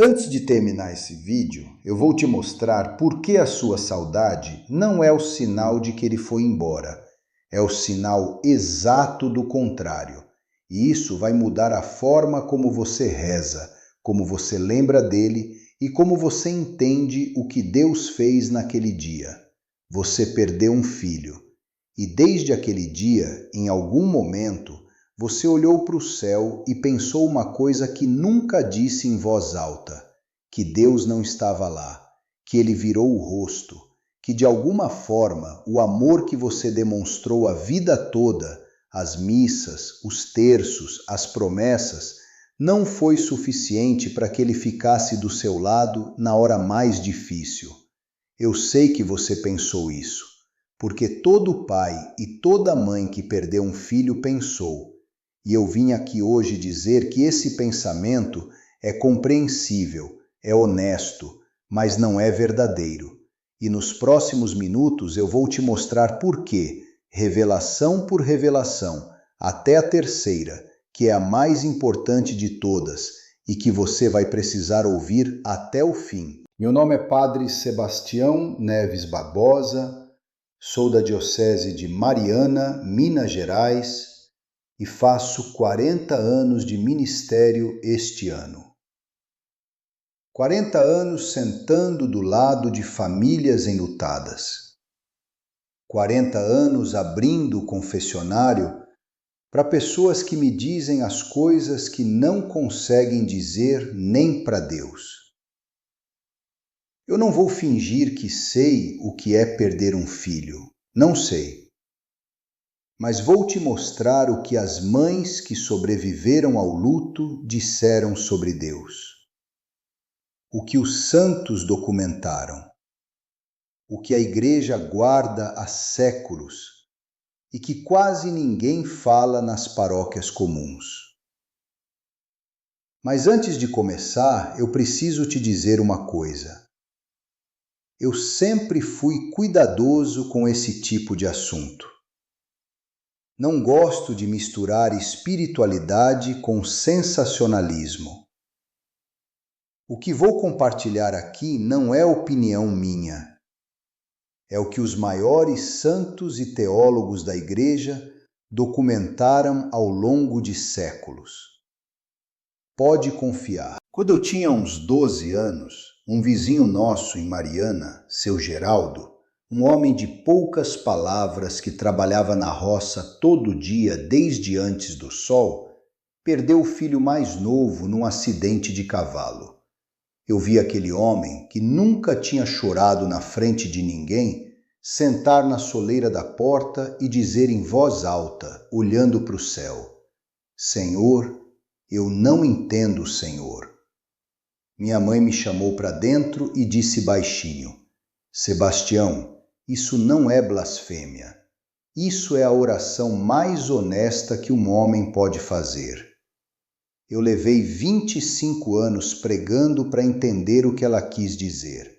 Antes de terminar esse vídeo, eu vou te mostrar por que a sua saudade não é o sinal de que ele foi embora. É o sinal exato do contrário. E isso vai mudar a forma como você reza, como você lembra dele e como você entende o que Deus fez naquele dia. Você perdeu um filho. E desde aquele dia, em algum momento, você olhou para o céu e pensou uma coisa que nunca disse em voz alta, que Deus não estava lá, que ele virou o rosto, que de alguma forma o amor que você demonstrou a vida toda, as missas, os terços, as promessas, não foi suficiente para que ele ficasse do seu lado na hora mais difícil. Eu sei que você pensou isso, porque todo pai e toda mãe que perdeu um filho pensou. E eu vim aqui hoje dizer que esse pensamento é compreensível, é honesto, mas não é verdadeiro. E nos próximos minutos eu vou te mostrar por quê, revelação por revelação, até a terceira, que é a mais importante de todas e que você vai precisar ouvir até o fim. Meu nome é Padre Sebastião Neves Barbosa, sou da Diocese de Mariana, Minas Gerais, e faço 40 anos de ministério este ano. 40 anos sentando do lado de famílias enlutadas. 40 anos abrindo o confessionário para pessoas que me dizem as coisas que não conseguem dizer nem para Deus. Eu não vou fingir que sei o que é perder um filho. Não sei. Mas vou te mostrar o que as mães que sobreviveram ao luto disseram sobre Deus. O que os santos documentaram. O que a Igreja guarda há séculos e que quase ninguém fala nas paróquias comuns. Mas antes de começar, eu preciso te dizer uma coisa. Eu sempre fui cuidadoso com esse tipo de assunto. Não gosto de misturar espiritualidade com sensacionalismo. O que vou compartilhar aqui não é opinião minha. É o que os maiores santos e teólogos da Igreja documentaram ao longo de séculos. Pode confiar. Quando eu tinha uns 12 anos, um vizinho nosso em Mariana, seu Geraldo, um homem de poucas palavras que trabalhava na roça todo dia desde antes do sol, perdeu o filho mais novo num acidente de cavalo. Eu vi aquele homem, que nunca tinha chorado na frente de ninguém, sentar na soleira da porta e dizer em voz alta, olhando para o céu: Senhor, eu não entendo o Senhor. Minha mãe me chamou para dentro e disse baixinho: Sebastião, isso não é blasfêmia. Isso é a oração mais honesta que um homem pode fazer. Eu levei 25 anos pregando para entender o que ela quis dizer.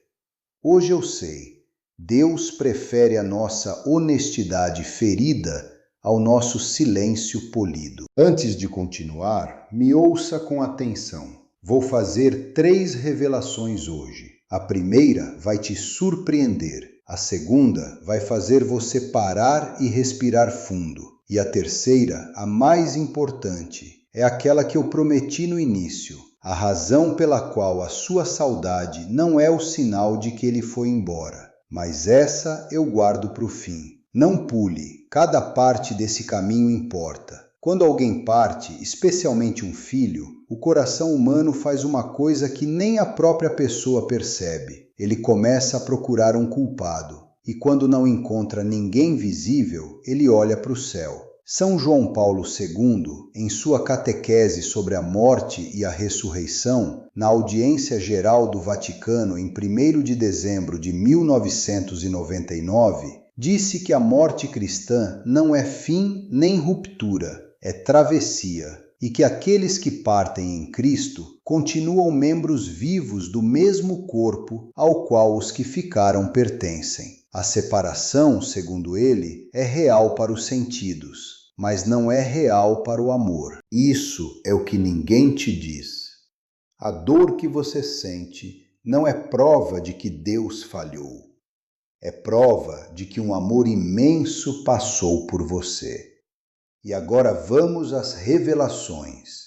Hoje eu sei. Deus prefere a nossa honestidade ferida ao nosso silêncio polido. Antes de continuar, me ouça com atenção. Vou fazer 3 revelações hoje. A primeira vai te surpreender. A segunda vai fazer você parar e respirar fundo. E a terceira, a mais importante, é aquela que eu prometi no início. A razão pela qual a sua saudade não é o sinal de que ele foi embora. Mas essa eu guardo para o fim. Não pule, cada parte desse caminho importa. Quando alguém parte, especialmente um filho, o coração humano faz uma coisa que nem a própria pessoa percebe. Ele começa a procurar um culpado, e quando não encontra ninguém visível, ele olha para o céu. São João Paulo II, em sua catequese sobre a morte e a ressurreição, na audiência geral do Vaticano em 1º de dezembro de 1999, disse que a morte cristã não é fim nem ruptura, é travessia, e que aqueles que partem em Cristo continuam membros vivos do mesmo corpo ao qual os que ficaram pertencem. A separação, segundo ele, é real para os sentidos, mas não é real para o amor. Isso é o que ninguém te diz. A dor que você sente não é prova de que Deus falhou. É prova de que um amor imenso passou por você. E agora vamos às revelações.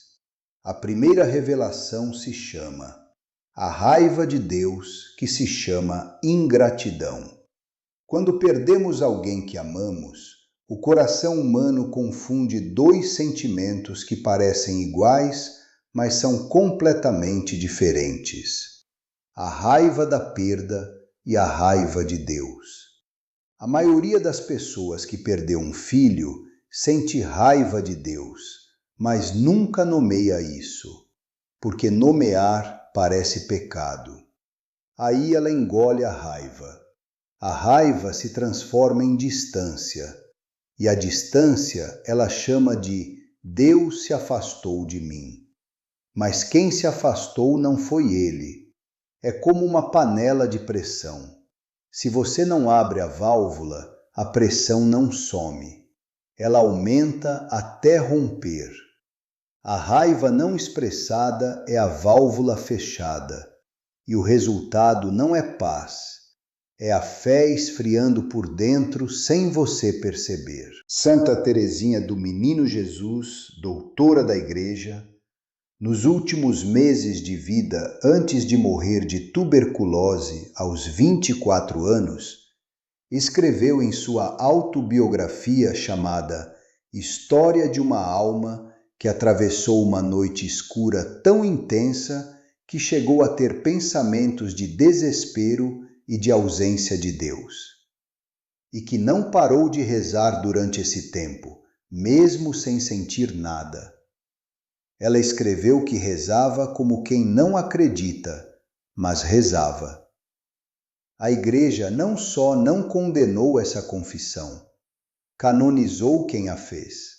A primeira revelação se chama a raiva de Deus, que se chama ingratidão. Quando perdemos alguém que amamos, o coração humano confunde dois sentimentos que parecem iguais, mas são completamente diferentes: a raiva da perda e a raiva de Deus. A maioria das pessoas que perdeu um filho sente raiva de Deus, mas nunca nomeia isso, porque nomear parece pecado. Aí ela engole a raiva. A raiva se transforma em distância, e a distância ela chama de Deus se afastou de mim. Mas quem se afastou não foi ele. É como uma panela de pressão. Se você não abre a válvula, a pressão não some. Ela aumenta até romper. A raiva não expressada é a válvula fechada, e o resultado não é paz. É a fé esfriando por dentro sem você perceber. Santa Teresinha do Menino Jesus, doutora da Igreja, nos últimos meses de vida antes de morrer de tuberculose aos 24 anos, escreveu em sua autobiografia chamada História de uma Alma que atravessou uma noite escura tão intensa que chegou a ter pensamentos de desespero e de ausência de Deus. E que não parou de rezar durante esse tempo, mesmo sem sentir nada. Ela escreveu que rezava como quem não acredita, mas rezava. A Igreja não só não condenou essa confissão, canonizou quem a fez.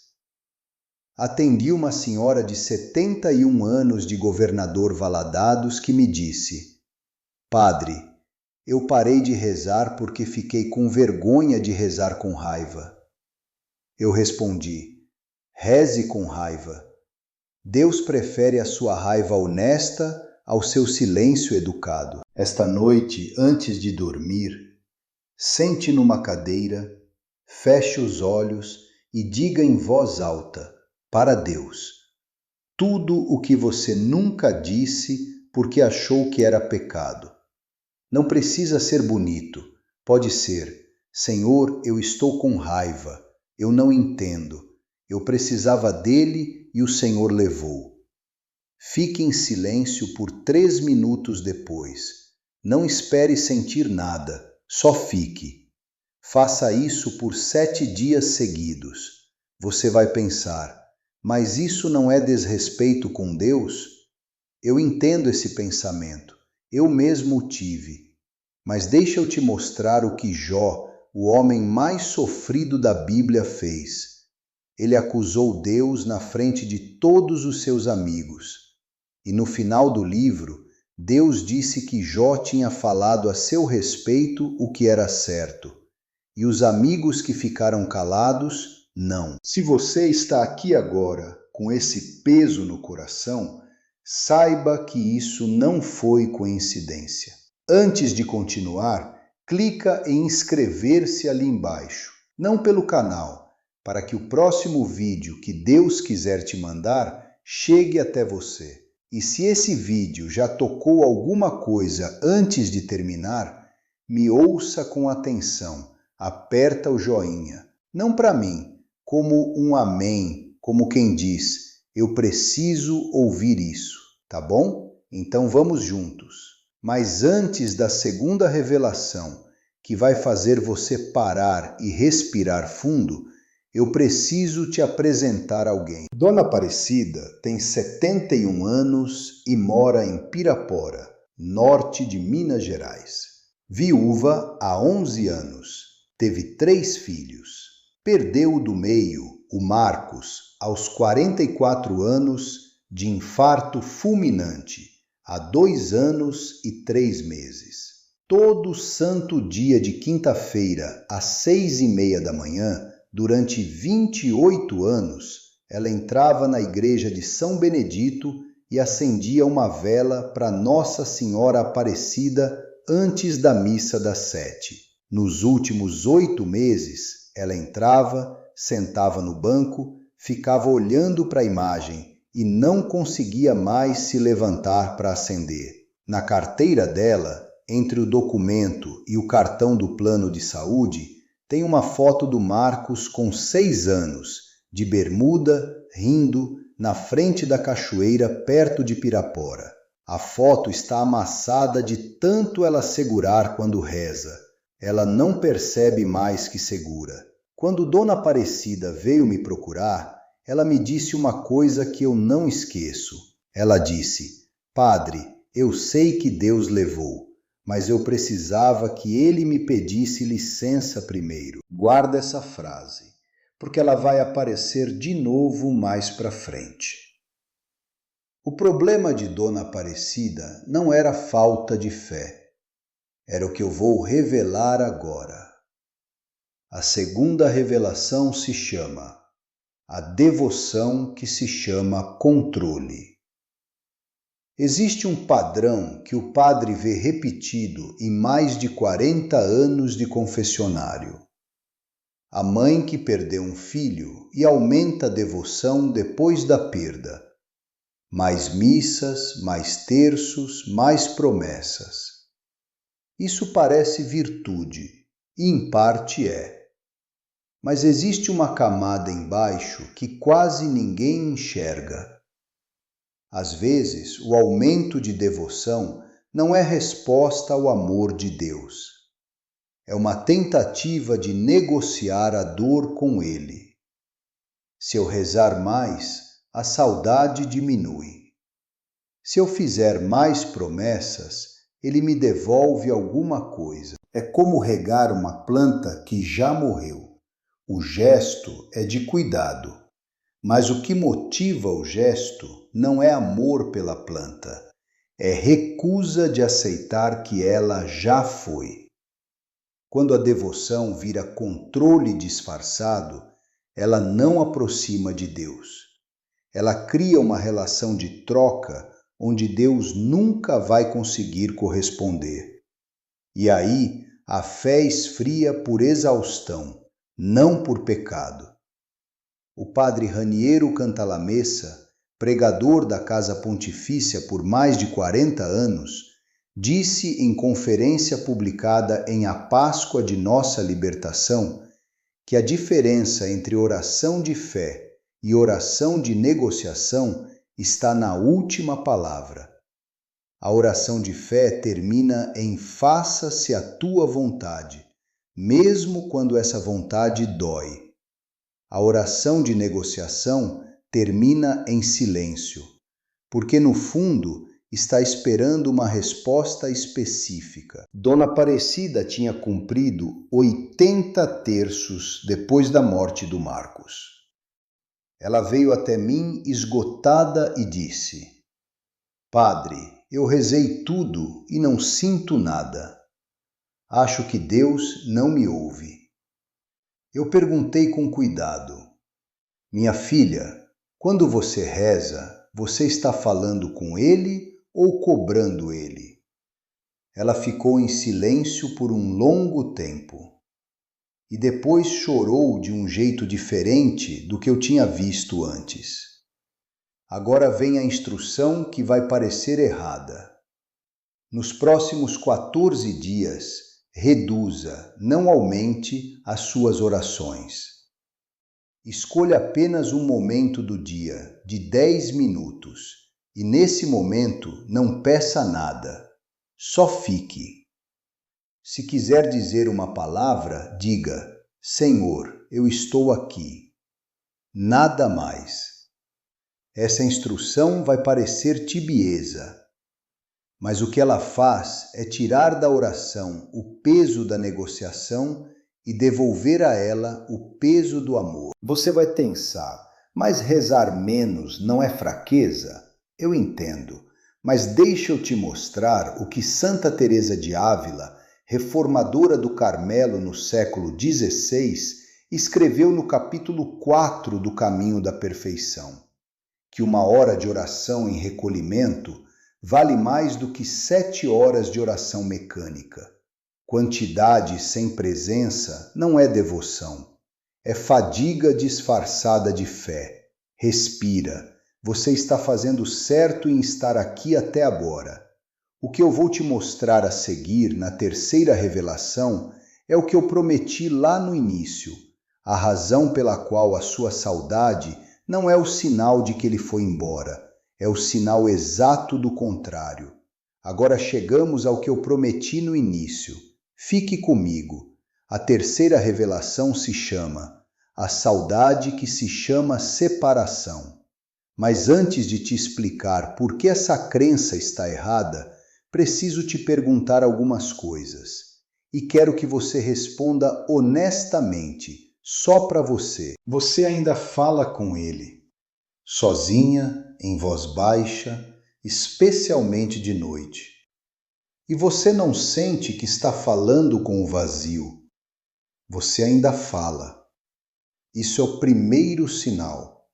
Atendi uma senhora de 71 anos de Governador Valadares que me disse: Padre, eu parei de rezar porque fiquei com vergonha de rezar com raiva. Eu respondi: reze com raiva. Deus prefere a sua raiva honesta ao seu silêncio educado. Esta noite, antes de dormir, sente numa cadeira, feche os olhos e diga em voz alta, para Deus, tudo o que você nunca disse porque achou que era pecado. Não precisa ser bonito, pode ser: Senhor, eu estou com raiva, eu não entendo, eu precisava dele e o Senhor levou. Fique em silêncio por 3 minutos depois. Não espere sentir nada, só fique. Faça isso por 7 dias seguidos. Você vai pensar: mas isso não é desrespeito com Deus? Eu entendo esse pensamento, eu mesmo o tive. Mas deixa eu te mostrar o que Jó, o homem mais sofrido da Bíblia, fez. Ele acusou Deus na frente de todos os seus amigos. E no final do livro, Deus disse que Jó tinha falado a seu respeito o que era certo. E os amigos que ficaram calados, não. Se você está aqui agora com esse peso no coração, saiba que isso não foi coincidência. Antes de continuar, clica em inscrever-se ali embaixo, não pelo canal, para que o próximo vídeo que Deus quiser te mandar chegue até você. E se esse vídeo já tocou alguma coisa antes de terminar, me ouça com atenção, aperta o joinha. Não para mim, como um amém, como quem diz, eu preciso ouvir isso, tá bom? Então vamos juntos. Mas antes da segunda revelação, que vai fazer você parar e respirar fundo, eu preciso te apresentar alguém. Dona Aparecida tem 71 anos e mora em Pirapora, norte de Minas Gerais. Viúva há 11 anos, teve 3 filhos. Perdeu o do meio, o Marcos, aos 44 anos de infarto fulminante, há 2 anos e 3 meses. Todo santo dia de quinta-feira, às 6h30 da manhã, durante 28 anos, ela entrava na igreja de São Benedito e acendia uma vela para Nossa Senhora Aparecida antes da missa das 7. Nos últimos 8 meses, ela entrava, sentava no banco, ficava olhando para a imagem e não conseguia mais se levantar para acender. Na carteira dela, entre o documento e o cartão do plano de saúde, tem uma foto do Marcos com 6 anos, de bermuda, rindo, na frente da cachoeira perto de Pirapora. A foto está amassada de tanto ela segurar quando reza. Ela não percebe mais que segura. Quando Dona Aparecida veio me procurar, ela me disse uma coisa que eu não esqueço. Ela disse: "Padre, eu sei que Deus levou, mas eu precisava que ele me pedisse licença primeiro." Guarda essa frase, porque ela vai aparecer de novo mais para frente. O problema de Dona Aparecida não era falta de fé. Era o que eu vou revelar agora. A segunda revelação se chama a devoção, que se chama controle. Existe um padrão que o padre vê repetido em mais de 40 anos de confessionário. A mãe que perdeu um filho e aumenta a devoção depois da perda. Mais missas, mais terços, mais promessas. Isso parece virtude, e em parte é. Mas existe uma camada embaixo que quase ninguém enxerga. Às vezes, o aumento de devoção não é resposta ao amor de Deus. É uma tentativa de negociar a dor com Ele. Se eu rezar mais, a saudade diminui. Se eu fizer mais promessas, Ele me devolve alguma coisa. É como regar uma planta que já morreu. O gesto é de cuidado, mas o que motiva o gesto não é amor pela planta, é recusa de aceitar que ela já foi. Quando a devoção vira controle disfarçado, ela não aproxima de Deus. Ela cria uma relação de troca onde Deus nunca vai conseguir corresponder. E aí a fé esfria por exaustão, não por pecado. O padre Raniero Cantalamessa, pregador da Casa Pontifícia por mais de 40 anos, disse em conferência publicada em A Páscoa de Nossa Libertação que a diferença entre oração de fé e oração de negociação está na última palavra. A oração de fé termina em faça-se a tua vontade, mesmo quando essa vontade dói. A oração de negociação termina em silêncio, porque no fundo está esperando uma resposta específica. Dona Aparecida tinha cumprido 80 terços depois da morte do Marcos. Ela veio até mim esgotada e disse: "Padre, eu rezei tudo e não sinto nada. Acho que Deus não me ouve." Eu perguntei com cuidado: "Minha filha, quando você reza, você está falando com Ele ou cobrando Ele?" Ela ficou em silêncio por um longo tempo e depois chorou de um jeito diferente do que eu tinha visto antes. Agora vem a instrução que vai parecer errada. Nos próximos 14 dias, reduza, não aumente as suas orações. Escolha apenas um momento do dia, de 10 minutos, e nesse momento não peça nada, só fique. Se quiser dizer uma palavra, diga: "Senhor, eu estou aqui." Nada mais. Essa instrução vai parecer tibieza, mas o que ela faz é tirar da oração o peso da negociação e devolver a ela o peso do amor. Você vai pensar, mas rezar menos não é fraqueza? Eu entendo, mas deixa eu te mostrar o que Santa Teresa de Ávila, reformadora do Carmelo no século XVI, escreveu no capítulo 4 do Caminho da Perfeição, que 1 hora de oração em recolhimento vale mais do que 7 horas de oração mecânica. Quantidade sem presença não é devoção, é fadiga disfarçada de fé. Respira, você está fazendo certo em estar aqui até agora. O que eu vou te mostrar a seguir na terceira revelação é o que eu prometi lá no início, a razão pela qual a sua saudade não é o sinal de que ele foi embora, é o sinal exato do contrário. Agora chegamos ao que eu prometi no início. Fique comigo. A terceira revelação se chama a saudade que se chama separação. Mas antes de te explicar por que essa crença está errada, preciso te perguntar algumas coisas. E quero que você responda honestamente, só para você. Você ainda fala com ele, sozinha, em voz baixa, especialmente de noite. E você não sente que está falando com o vazio. Você ainda fala. Isso é o primeiro sinal.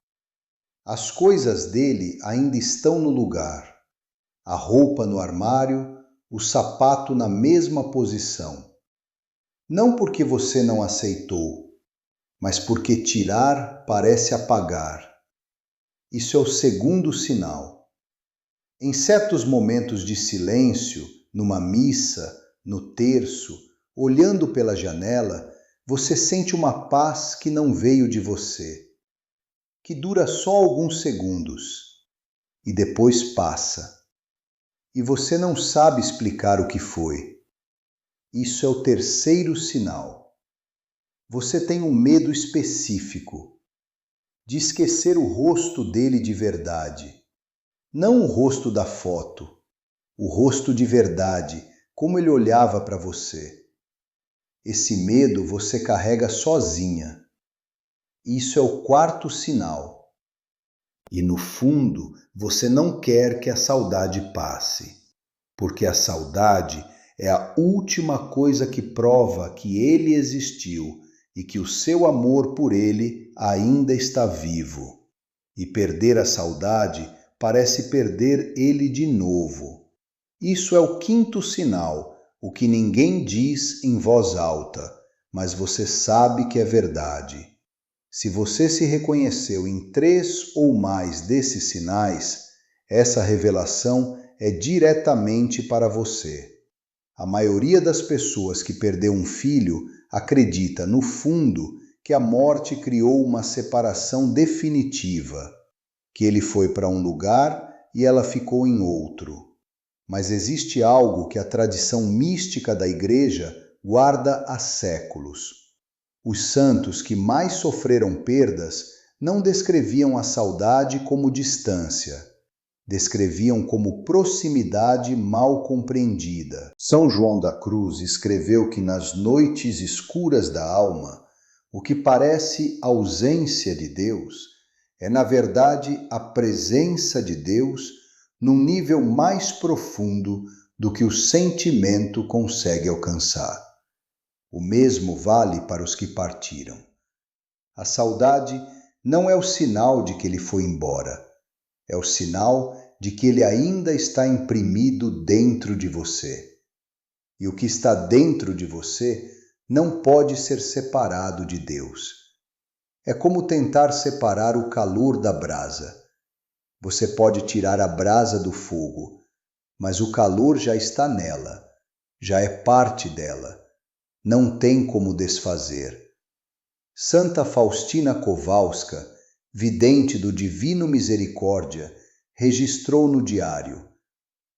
As coisas dele ainda estão no lugar. A roupa no armário, o sapato na mesma posição. Não porque você não aceitou, mas porque tirar parece apagar. Isso é o segundo sinal. Em certos momentos de silêncio, numa missa, no terço, olhando pela janela, você sente uma paz que não veio de você, que dura só alguns segundos e depois passa. E você não sabe explicar o que foi. Isso é o terceiro sinal. Você tem um medo específico de esquecer o rosto dele de verdade. Não o rosto da foto, o rosto de verdade, como ele olhava para você. Esse medo você carrega sozinha. Isso é o quarto sinal. E no fundo, você não quer que a saudade passe, porque a saudade é a última coisa que prova que ele existiu e que o seu amor por ele ainda está vivo. E perder a saudade parece perder ele de novo. Isso é o quinto sinal, o que ninguém diz em voz alta, mas você sabe que é verdade. Se você se reconheceu em 3 ou mais desses sinais, essa revelação é diretamente para você. A maioria das pessoas que perdeu um filho acredita, no fundo, que a morte criou uma separação definitiva, que ele foi para um lugar e ela ficou em outro. Mas existe algo que a tradição mística da Igreja guarda há séculos. Os santos que mais sofreram perdas não descreviam a saudade como distância, descreviam como proximidade mal compreendida. São João da Cruz escreveu que nas noites escuras da alma, o que parece ausência de Deus é, na verdade, a presença de Deus num nível mais profundo do que o sentimento consegue alcançar. O mesmo vale para os que partiram. A saudade não é o sinal de que ele foi embora, é o sinal de que ele ainda está imprimido dentro de você. E o que está dentro de você não pode ser separado de Deus. É como tentar separar o calor da brasa. Você pode tirar a brasa do fogo, mas o calor já está nela, já é parte dela. Não tem como desfazer. Santa Faustina Kowalska, vidente do Divino Misericórdia, registrou no diário: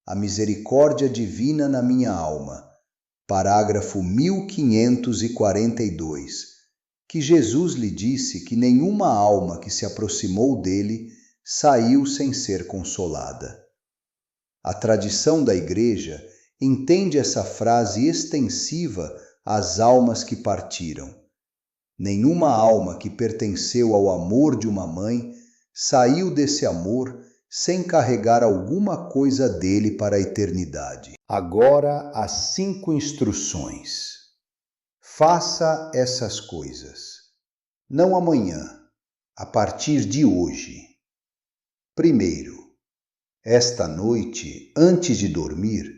a misericórdia divina na minha alma, parágrafo 1542, que Jesus lhe disse que nenhuma alma que se aproximou dele saiu sem ser consolada. A tradição da Igreja entende essa frase extensiva às almas que partiram. Nenhuma alma que pertenceu ao amor de uma mãe saiu desse amor sem carregar alguma coisa dele para a eternidade. Agora as 5 instruções. Faça essas coisas. Não amanhã, a partir de hoje. Primeiro, esta noite, antes de dormir,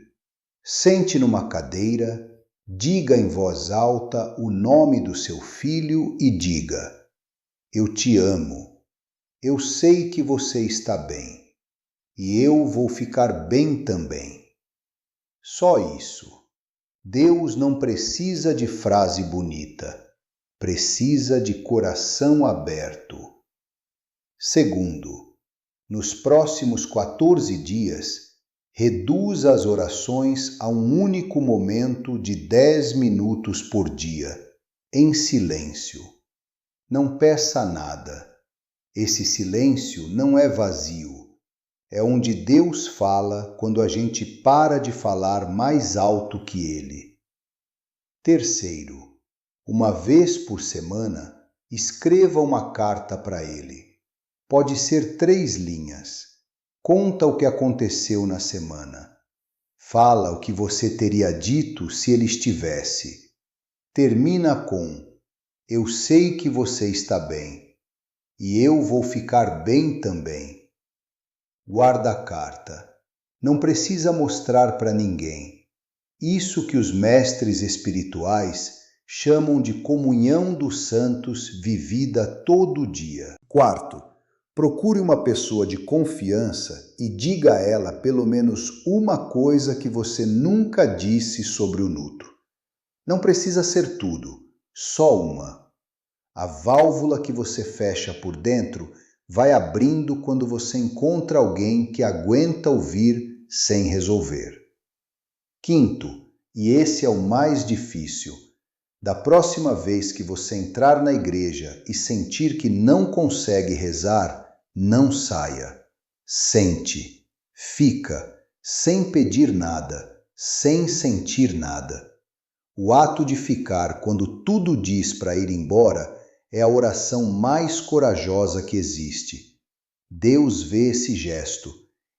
sente numa cadeira, diga em voz alta o nome do seu filho e diga: eu te amo, eu sei que você está bem, e eu vou ficar bem também. Só isso. Deus não precisa de frase bonita, precisa de coração aberto. Segundo, nos próximos 14 dias, reduza as orações a um único momento de 10 minutos por dia, em silêncio. Não peça nada. Esse silêncio não é vazio. É onde Deus fala quando a gente para de falar mais alto que Ele. Terceiro, uma vez por semana, escreva uma carta para Ele. Pode ser 3 linhas. Conta o que aconteceu na semana. Fala o que você teria dito se Ele estivesse. Termina com: eu sei que você está bem, e eu vou ficar bem também. Guarda a carta. Não precisa mostrar para ninguém. Isso que os mestres espirituais chamam de comunhão dos santos vivida todo dia. Quarto, procure uma pessoa de confiança e diga a ela pelo menos uma coisa que você nunca disse sobre o Nutro. Não precisa ser tudo, só uma. A válvula que você fecha por dentro vai abrindo quando você encontra alguém que aguenta ouvir sem resolver. Quinto, e esse é o mais difícil, da próxima vez que você entrar na igreja e sentir que não consegue rezar, não saia. Sente, fica, sem pedir nada, sem sentir nada. O ato de ficar quando tudo diz para ir embora é a oração mais corajosa que existe. Deus vê esse gesto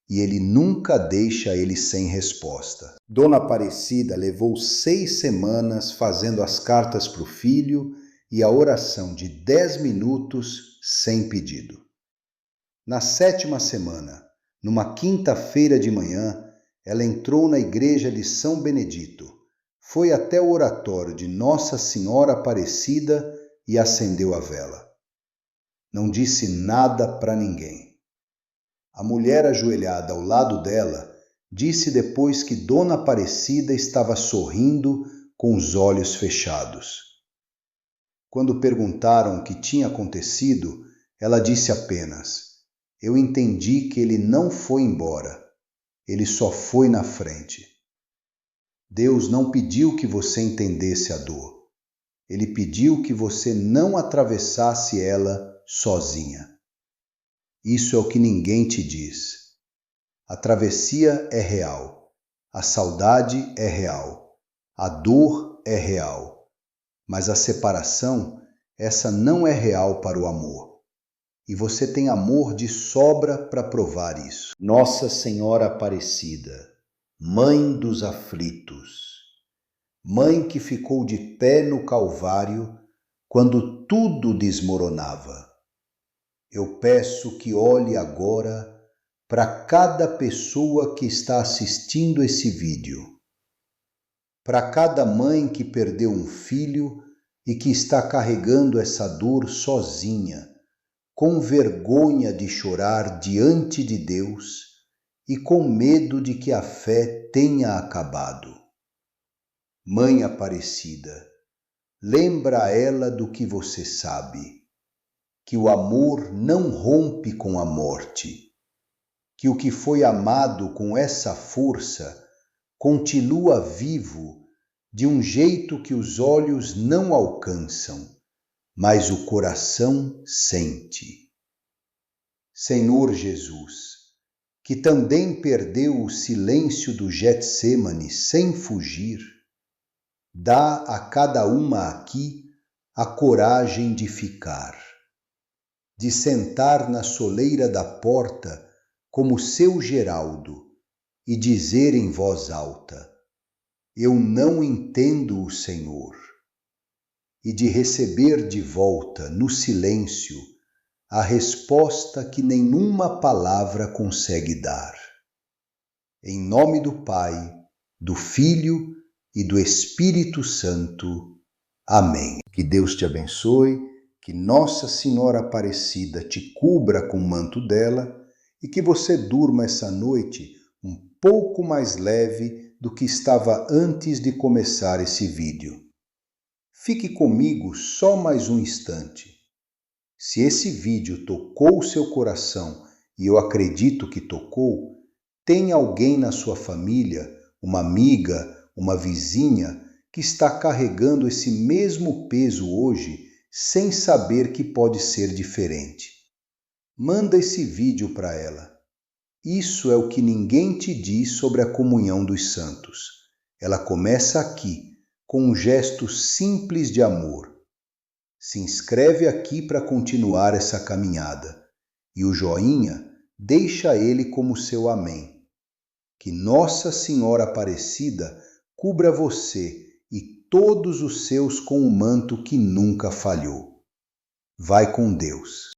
e Ele nunca deixa ele sem resposta. Dona Aparecida levou 6 semanas fazendo as cartas para o filho e a oração de 10 minutos sem pedido. Na 7ª semana, numa quinta-feira de manhã, ela entrou na igreja de São Benedito, foi até o oratório de Nossa Senhora Aparecida e acendeu a vela. Não disse nada para ninguém. A mulher ajoelhada ao lado dela disse depois que Dona Aparecida estava sorrindo com os olhos fechados. Quando perguntaram o que tinha acontecido, ela disse apenas: eu entendi que ele não foi embora, ele só foi na frente. Deus não pediu que você entendesse a dor. Ele pediu que você não atravessasse ela sozinha. Isso é o que ninguém te diz. A travessia é real. A saudade é real. A dor é real. Mas a separação, essa não é real para o amor. E você tem amor de sobra para provar isso. Nossa Senhora Aparecida, Mãe dos aflitos, Mãe que ficou de pé no Calvário quando tudo desmoronava. Eu peço que olhe agora para cada pessoa que está assistindo esse vídeo, para cada mãe que perdeu um filho e que está carregando essa dor sozinha, com vergonha de chorar diante de Deus e com medo de que a fé tenha acabado. Mãe Aparecida, lembra ela do que você sabe, que o amor não rompe com a morte, que o que foi amado com essa força continua vivo de um jeito que os olhos não alcançam, mas o coração sente. Senhor Jesus, que também perdeu o silêncio do Getsêmani sem fugir, dá a cada uma aqui a coragem de ficar, de sentar na soleira da porta como seu Geraldo e dizer em voz alta: eu não entendo o Senhor, e de receber de volta no silêncio a resposta que nenhuma palavra consegue dar. Em nome do Pai, do Filho e do Espírito Santo. Amém. Que Deus te abençoe, que Nossa Senhora Aparecida te cubra com o manto dela e que você durma essa noite um pouco mais leve do que estava antes de começar esse vídeo. Fique comigo só mais um instante. Se esse vídeo tocou o seu coração, e eu acredito que tocou, tem alguém na sua família, uma amiga, uma vizinha, que está carregando esse mesmo peso hoje, sem saber que pode ser diferente. Manda esse vídeo para ela. Isso é o que ninguém te diz sobre a comunhão dos santos. Ela começa aqui, com um gesto simples de amor. Se inscreve aqui para continuar essa caminhada. E o joinha, deixa ele como seu amém. Que Nossa Senhora Aparecida cubra você e todos os seus com um manto que nunca falhou. Vai com Deus.